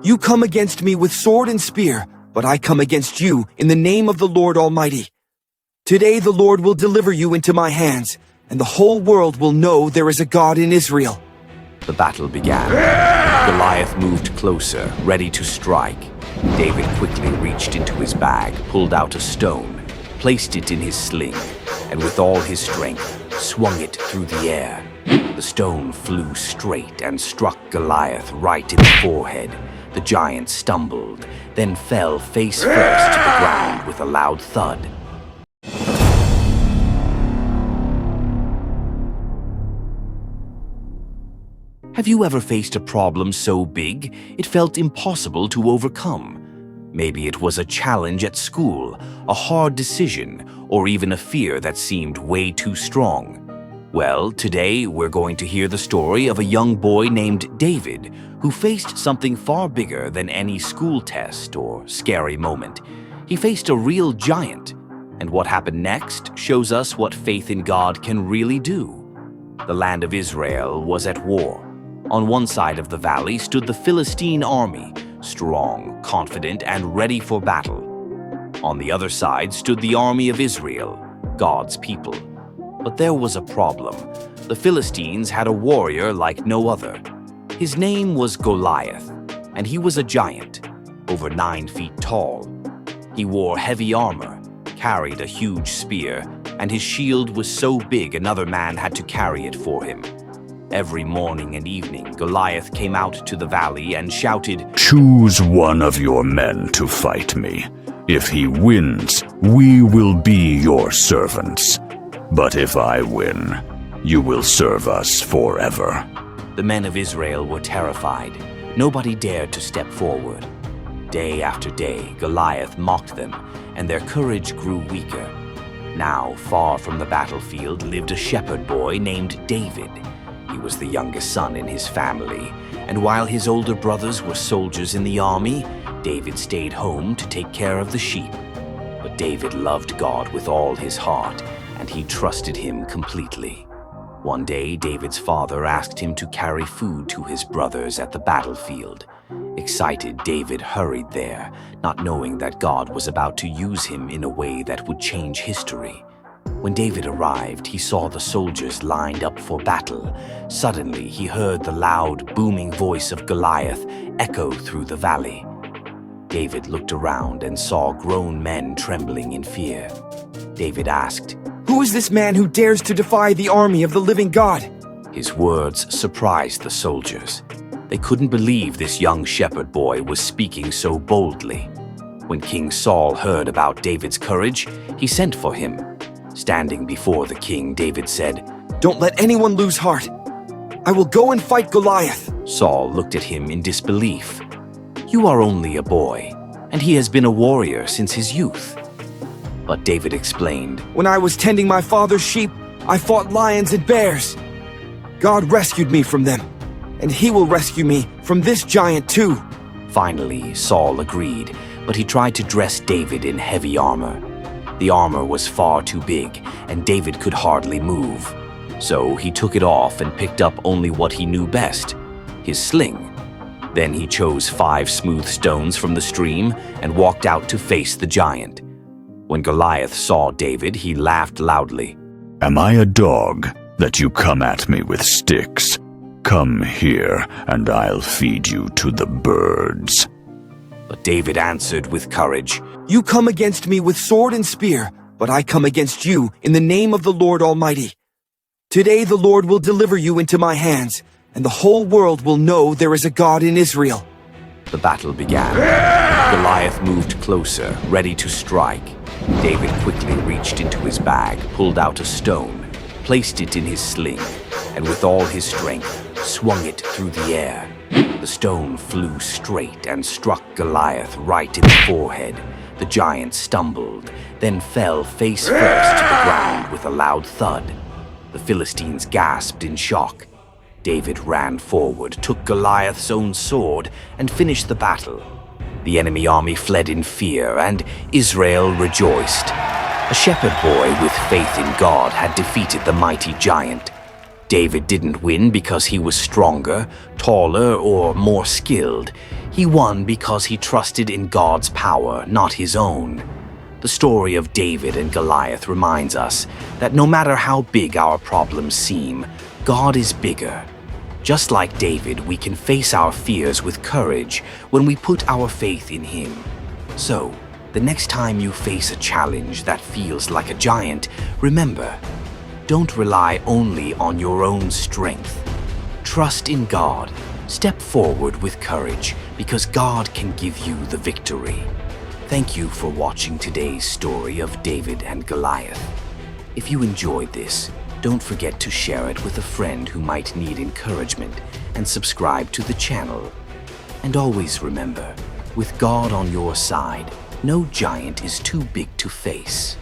You come against me with sword and spear, but I come against you in the name of the Lord Almighty. Today the Lord will deliver you into my hands, and the whole world will know there is a God in Israel." The battle began. Goliath moved closer, ready to strike. David quickly reached into his bag, pulled out a stone, placed it in his sling, and with all his strength, swung it through the air. The stone flew straight and struck Goliath right in the forehead. The giant stumbled, then fell face first to the ground with a loud thud. Have you ever faced a problem so big it felt impossible to overcome? Maybe it was a challenge at school, a hard decision, or even a fear that seemed way too strong. Well, today we're going to hear the story of a young boy named David who faced something far bigger than any school test or scary moment. He faced a real giant, and what happened next shows us what faith in God can really do. The land of Israel was at war. On one side of the valley stood the Philistine army, strong, confident, and ready for battle. On the other side stood the army of Israel, God's people. But there was a problem. The Philistines had a warrior like no other. His name was Goliath, and he was a giant, over 9 feet tall. He wore heavy armor, carried a huge spear, and his shield was so big another man had to carry it for him. Every morning and evening, Goliath came out to the valley and shouted, "Choose one of your men to fight me. If he wins, we will be your servants. But if I win, you will serve us forever." The men of Israel were terrified. Nobody dared to step forward. Day after day, Goliath mocked them, and their courage grew weaker. Now, far from the battlefield lived a shepherd boy named David. He was the youngest son in his family, and while his older brothers were soldiers in the army, David stayed home to take care of the sheep. But David loved God with all his heart, and he trusted him completely. One day, David's father asked him to carry food to his brothers at the battlefield. Excited, David hurried there, not knowing that God was about to use him in a way that would change history. When David arrived, he saw the soldiers lined up for battle. Suddenly, he heard the loud, booming voice of Goliath echo through the valley. David looked around and saw grown men trembling in fear. David asked, "Who is this man who dares to defy the army of the living God?" His words surprised the soldiers. They couldn't believe this young shepherd boy was speaking so boldly. When King Saul heard about David's courage, he sent for him. Standing before the king, David said, "Don't let anyone lose heart. I will go and fight Goliath." Saul looked at him in disbelief. "You are only a boy, and he has been a warrior since his youth." But David explained, "When I was tending my father's sheep, I fought lions and bears. God rescued me from them, and he will rescue me from this giant too." Finally, Saul agreed, but he tried to dress David in heavy armor. The armor was far too big, and David could hardly move. So he took it off and picked up only what he knew best, his sling. Then he chose 5 smooth stones from the stream and walked out to face the giant. When Goliath saw David, he laughed loudly. "Am I a dog that you come at me with sticks? Come here, and I'll feed you to the birds." But David answered with courage, "You come against me with sword and spear, but I come against you in the name of the Lord Almighty. Today the Lord will deliver you into my hands, and the whole world will know there is a God in Israel." The battle began. Goliath moved closer, ready to strike. David quickly reached into his bag, pulled out a stone, placed it in his sling, and with all his strength, swung it through the air. The stone flew straight and struck Goliath right in the forehead. The giant stumbled, then fell face first to the ground with a loud thud. The Philistines gasped in shock. David ran forward, took Goliath's own sword, and finished the battle. The enemy army fled in fear, and Israel rejoiced. A shepherd boy with faith in God had defeated the mighty giant. David didn't win because he was stronger, taller, or more skilled. He won because he trusted in God's power, not his own. The story of David and Goliath reminds us that no matter how big our problems seem, God is bigger. Just like David, we can face our fears with courage when we put our faith in him. So, the next time you face a challenge that feels like a giant, remember, don't rely only on your own strength. Trust in God. Step forward with courage because God can give you the victory. Thank you for watching today's story of David and Goliath. If you enjoyed this, don't forget to share it with a friend who might need encouragement and subscribe to the channel. And always remember, with God on your side, no giant is too big to face.